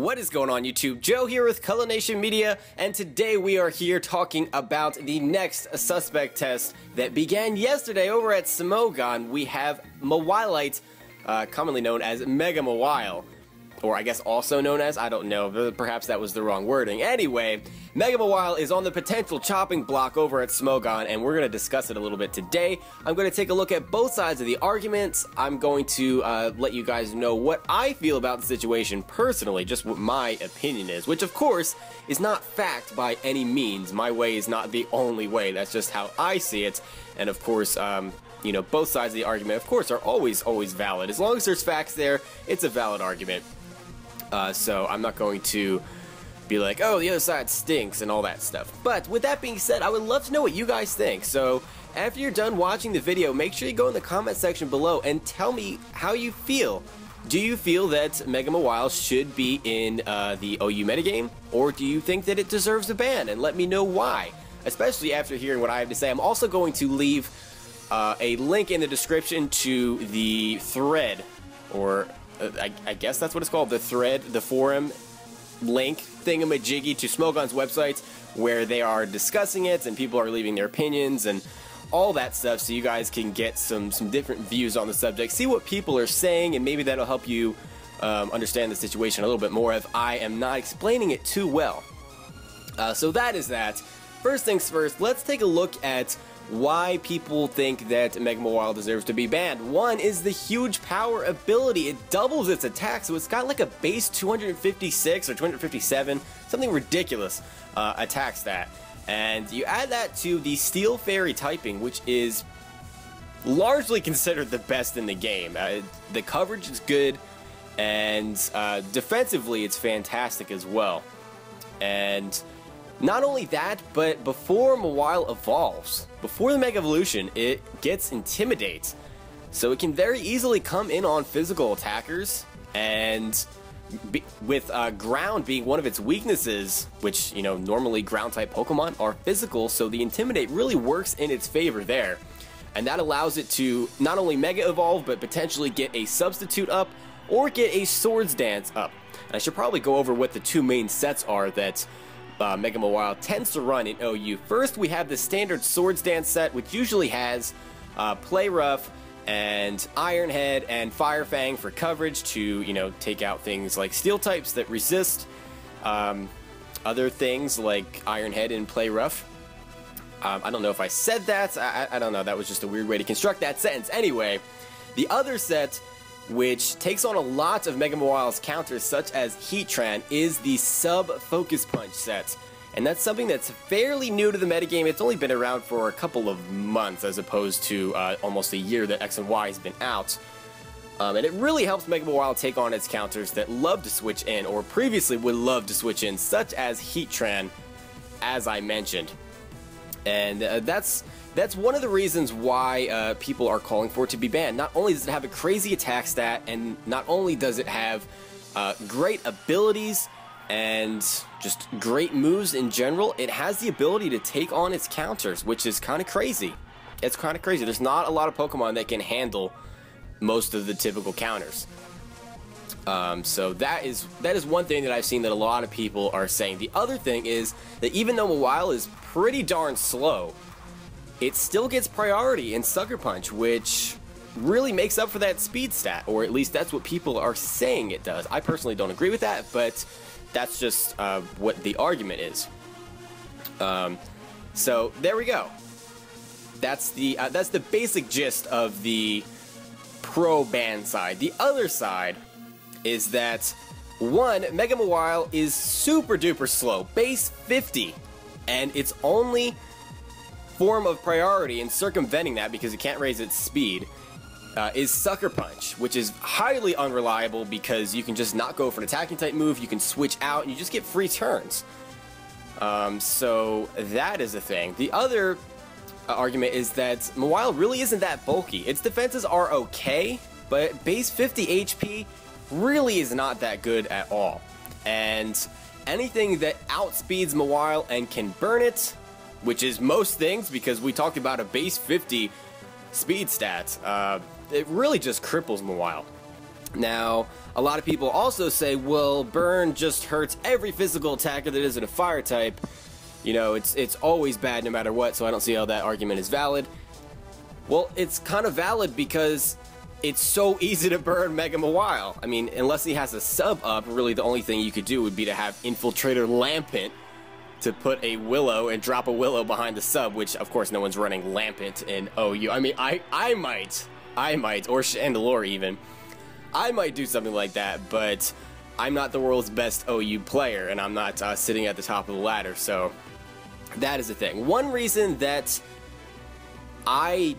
What is going on YouTube? Joe here with Color Nation Media, and today we are here talking about the next suspect test that began yesterday over at Smogon. We have Mawile, commonly known as Mega-Mawile, or I guess also known as, I don't know, perhaps that was the wrong wording. Anyway, Mega-Mawile is on the potential chopping block over at Smogon, and we're going to discuss it a little bit today. I'm going to take a look at both sides of the arguments. I'm going to let you guys know what I feel about the situation personally, just what my opinion is, which of course is not fact by any means. My way is not the only way, that's just how I see it, and of course, you know, both sides of the argument, of course, are always valid. As long as there's facts there, it's a valid argument. So I'm not going to be like, oh, the other side stinks and all that stuff. But with that being said, I would love to know what you guys think. So after you're done watching the video, make sure you go in the comment section below and tell me how you feel. Do you feel that Mega-Mawile should be in the OU metagame? Or do you think that it deserves a ban? And let me know why. Especially after hearing what I have to say. I'm also going to leave a link in the description to the thread, or I guess that's what it's called, the thread, the forum link thingamajiggy to Smogon's website, where they are discussing it and people are leaving their opinions and all that stuff, so you guys can get some different views on the subject, see what people are saying, and maybe that'll help you understand the situation a little bit more if I am not explaining it too well. So that is that. First things first, let's take a look at why people think that Mega-Mawile deserves to be banned. One is the huge power ability. It doubles its attack, so it's got like a base 256 or 257, something ridiculous attack stat. And you add that to the Steel Fairy typing, which is largely considered the best in the game. The coverage is good, and defensively it's fantastic as well. And not only that, but before Mawile evolves, before the Mega Evolution, it gets Intimidate. So it can very easily come in on physical attackers, and with ground being one of its weaknesses, which, you know, normally ground type Pokemon are physical, so the Intimidate really works in its favor there. And that allows it to not only Mega Evolve, but potentially get a Substitute up, or get a Swords Dance up. And I should probably go over what the two main sets are that Mega-Mawile tends to run in OU. First, we have the standard Swords Dance set, which usually has Play Rough and Iron Head and Fire Fang for coverage to, you know, take out things like Steel types that resist other things like Iron Head and Play Rough. I don't know if I said that. I don't know. That was just a weird way to construct that sentence. Anyway, the other set, which takes on a lot of Mega-Mawile's counters, such as Heatran, is the Sub-Focus Punch set. And that's something that's fairly new to the metagame. It's only been around for a couple of months, as opposed to almost a year that X and Y has been out. And it really helps Mega-Mawile take on its counters that love to switch in, or previously would love to switch in, such as Heatran, as I mentioned. And that's one of the reasons why people are calling for it to be banned. Not only does it have a crazy attack stat, and not only does it have great abilities and just great moves in general, it has the ability to take on its counters, which is kind of crazy. It's kind of crazy. There's not a lot of Pokemon that can handle most of the typical counters. So that is one thing that I've seen that a lot of people are saying. The other thing is that even though Mawile is pretty darn slow, it still gets priority in Sucker Punch, which really makes up for that speed stat, or at least that's what people are saying it does. I personally don't agree with that, but that's just what the argument is. So there we go. That's the basic gist of the pro-ban side. The other side is that, one, Mega-Mawile is super duper slow, base 50, and its only form of priority in circumventing that, because it can't raise its speed, is Sucker Punch, which is highly unreliable because you can just not go for an attacking type move, you can switch out, and you just get free turns. So that is a thing. The other argument is that Mawile really isn't that bulky. Its defenses are okay, but base 50 HP really is not that good at all. And anything that outspeeds Mawile and can burn it, which is most things, because we talked about a base 50 speed stat, it really just cripples Mawile. Now, a lot of people also say, well, burn just hurts every physical attacker that isn't a fire type. You know, it's always bad no matter what, so I don't see how that argument is valid. Well, it's kind of valid because it's so easy to burn Mega-Mawile. I mean, unless he has a sub up, really the only thing you could do would be to have Infiltrator Lampent to put a Willow and drop a Willow behind the sub, which, of course, no one's running Lampent in OU. I mean, I might, or Chandelure even. I might do something like that, but I'm not the world's best OU player, and I'm not sitting at the top of the ladder, so that is the thing. One reason that I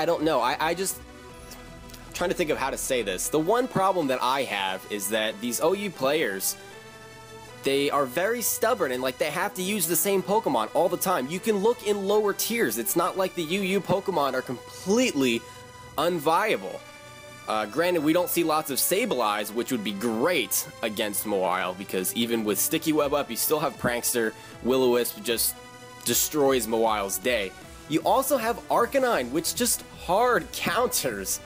don't know, I just trying to think of how to say this. The one problem that I have is that these OU players, they are very stubborn and like they have to use the same Pokemon all the time. You can look in lower tiers. It's not like the UU Pokemon are completely unviable. Granted, we don't see lots of Sableyes, which would be great against Mawile, because even with Sticky Web up, you still have Prankster. Will-O-Wisp just destroys Mawile's day. You also have Arcanine, which just hard counters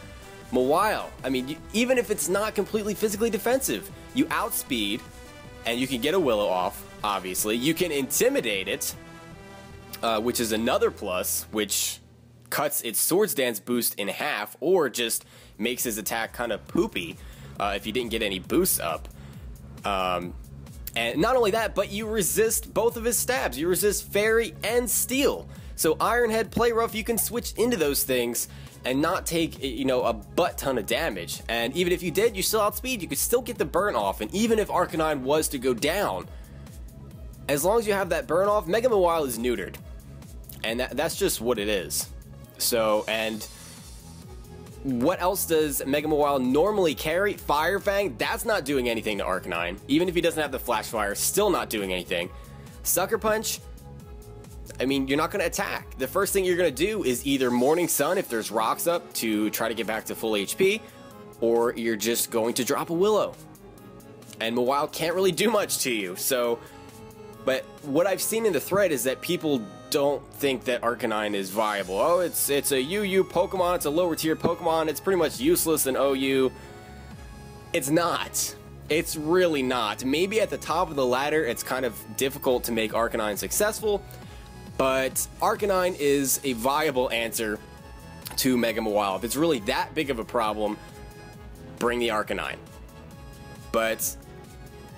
Mawile. I mean, even if it's not completely physically defensive, you outspeed, and you can get a Willow off, obviously. You can intimidate it, which is another plus, which cuts its Swords Dance boost in half, or just makes his attack kind of poopy if you didn't get any boosts up. And not only that, but you resist both of his stabs. You resist Fairy and Steel. So Iron Head, Play Rough, you can switch into those things and not take, you know, a butt ton of damage. And even if you did, you still outspeed, you could still get the burn off. And even if Arcanine was to go down, as long as you have that burn off, Mega-Mawile is neutered. And that's just what it is. So, and what else does Mega-Mawile normally carry? Fire Fang, that's not doing anything to Arcanine. Even if he doesn't have the Flash Fire, still not doing anything. Sucker Punch, I mean, you're not going to attack. The first thing you're going to do is either Morning Sun if there's rocks up to try to get back to full HP, or you're just going to drop a Willow. And Mawile can't really do much to you. So, but what I've seen in the thread is that people don't think that Arcanine is viable. Oh, it's a UU Pokemon, it's a lower tier Pokemon, it's pretty much useless in OU. It's not. It's really not. Maybe at the top of the ladder, it's kind of difficult to make Arcanine successful, but Arcanine is a viable answer to Mega-Mawile. If it's really that big of a problem, bring the Arcanine. But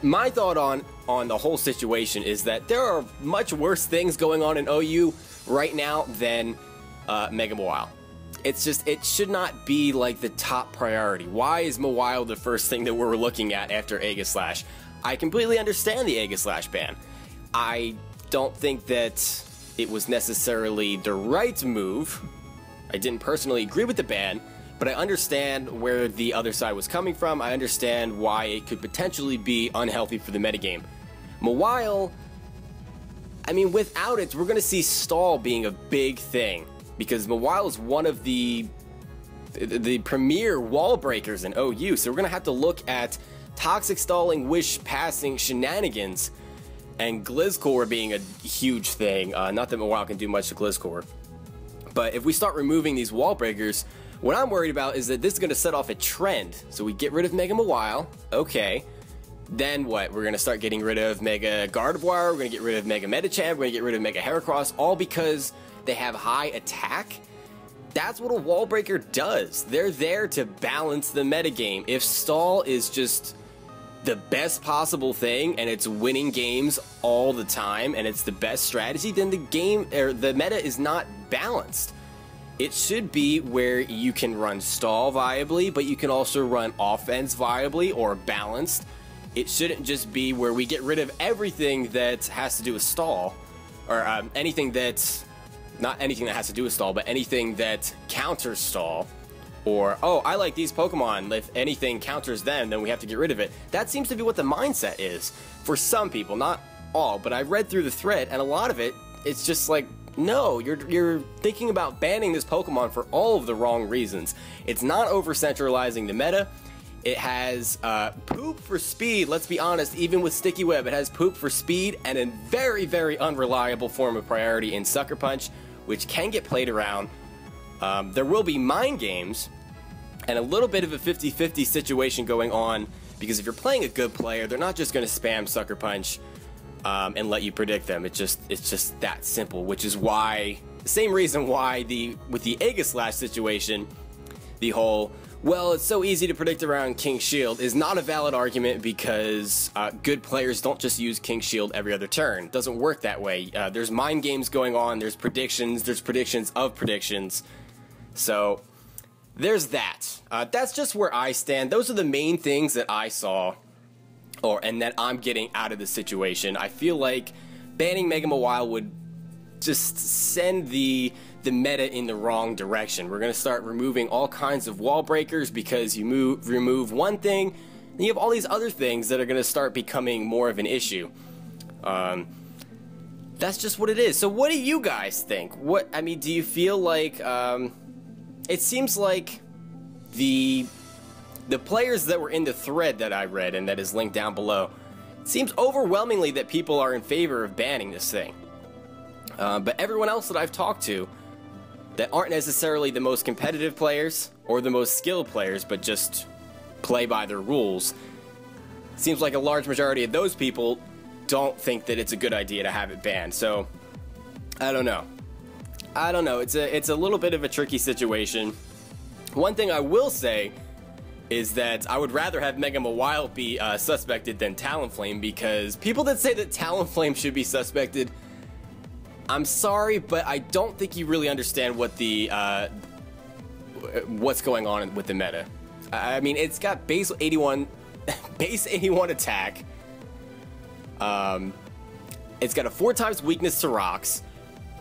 my thought on the whole situation is that there are much worse things going on in OU right now than Mega-Mawile. It's just, it should not be like the top priority. Why is Mawile the first thing that we're looking at after Aegislash? I completely understand the Aegislash ban. I don't think that it was necessarily the right move. I didn't personally agree with the ban, but I understand where the other side was coming from. I understand why it could potentially be unhealthy for the metagame. Mawile, I mean, without it, we're going to see stall being a big thing, because Mawile is one of the premier wall breakers in OU, so we're going to have to look at toxic stalling, wish passing shenanigans, and Gliscor being a huge thing. Not that Mawile can do much to Gliscor, but if we start removing these wall breakers, what I'm worried about is that this is going to set off a trend. So we get rid of Mega-Mawile, okay. Then what? We're going to start getting rid of Mega Gardevoir, we're going to get rid of Mega Medicham, we're going to get rid of Mega Heracross, all because they have high attack. That's what a wall breaker does. They're there to balance the metagame. If stall is just the best possible thing and it's winning games all the time and it's the best strategy, then the game, or the meta, is not balanced. It should be where you can run stall viably, but you can also run offense viably or balanced. It shouldn't just be where we get rid of everything that has to do with stall, or anything that's not anything that has to do with stall, but anything that counters stall. Or, oh, I like these Pokemon, if anything counters them, then we have to get rid of it. That seems to be what the mindset is for some people, not all, but I read through the thread, and a lot of it, it's just like, no, you're thinking about banning this Pokemon for all of the wrong reasons. It's not over-centralizing the meta. It has poop for speed, let's be honest, even with Sticky Web, it has poop for speed and a very, very unreliable form of priority in Sucker Punch, which can get played around. There will be mind games, and a little bit of a 50-50 situation going on, because if you're playing a good player, they're not just going to spam Sucker Punch and let you predict them. It's just that simple, which is why, the same reason why with the Aegislash situation, the whole, well, it's so easy to predict around King's Shield is not a valid argument, because good players don't just use King's Shield every other turn. It doesn't work that way. There's mind games going on, there's predictions of predictions. So there's that. That's just where I stand. Those are the main things that I saw, and that I'm getting out of the situation. I feel like banning Mega-Mawile would just send the meta in the wrong direction. We're going to start removing all kinds of wall breakers, because you remove one thing, and you have all these other things that are going to start becoming more of an issue. That's just what it is. So what do you guys think? I mean, do you feel like, it seems like the players that were in the thread that I read, and that is linked down below, it seems overwhelmingly that people are in favor of banning this thing. But everyone else that I've talked to that aren't necessarily the most competitive players or the most skilled players, but just play by their rules, seems like a large majority of those people don't think that it's a good idea to have it banned. So I don't know. It's a little bit of a tricky situation. One thing I will say is that I would rather have Mega-Mawile be suspected than Talonflame, because people that say that Talonflame should be suspected, I'm sorry, but I don't think you really understand what what's going on with the meta. I mean, it's got base 81 attack. It's got a 4x weakness to rocks,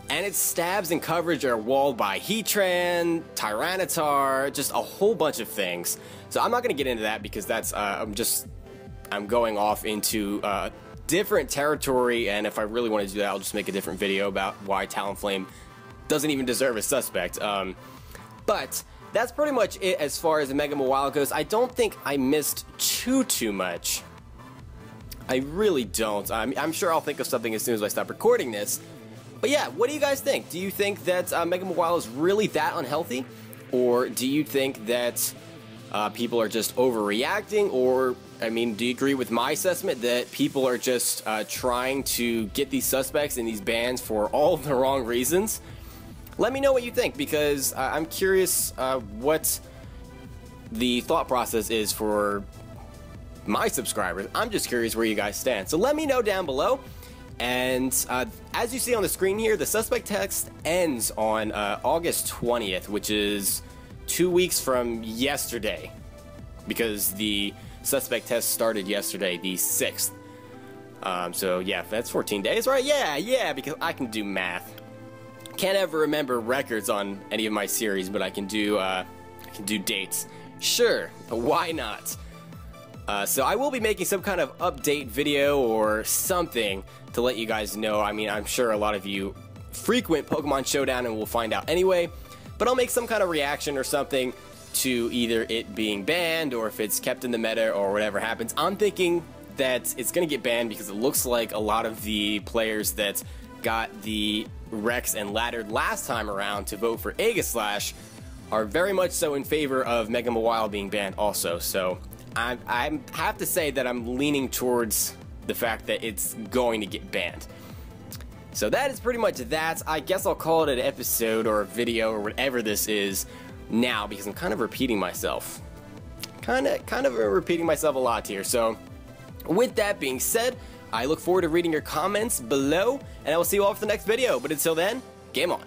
and its stabs and coverage are walled by Heatran, Tyranitar, just a whole bunch of things. So I'm not going to get into that, because that's I'm going off into different territory, and if I really want to do that, I'll just make a different video about why Talonflame doesn't even deserve a suspect. But that's pretty much it as far as the Mega-Mawile goes. I don't think I missed too much. I really don't. I'm sure I'll think of something as soon as I stop recording this. But yeah, what do you guys think? Do you think that Mega-Mawile is really that unhealthy? Or do you think that people are just overreacting? Or, I mean, do you agree with my assessment that people are just trying to get these suspects and these bans for all of the wrong reasons? Let me know what you think, because I'm curious what the thought process is for my subscribers. I'm just curious where you guys stand. So let me know down below. And as you see on the screen here, the suspect test ends on August 20th, which is 2 weeks from yesterday, because the suspect test started yesterday, the 6th. So yeah, that's 14 days, right? Yeah, because I can do math. Can't ever remember records on any of my series, but I can do dates. Sure, why not? So I will be making some kind of update video or something to let you guys know. I mean, I'm sure a lot of you frequent Pokemon Showdown and will find out anyway, but I'll make some kind of reaction or something to either it being banned or if it's kept in the meta or whatever happens. I'm thinking that it's going to get banned, because it looks like a lot of the players that got the Rex and Laddered last time around to vote for Aegislash are very much so in favor of Mega-Mawile being banned also. So I have to say that I'm leaning towards the fact that it's going to get banned. So that is pretty much that. I guess I'll call it an episode or a video or whatever this is now, because I'm kind of repeating myself. Kind of repeating myself a lot here. So with that being said, I look forward to reading your comments below, and I will see you all for the next video. But until then, game on.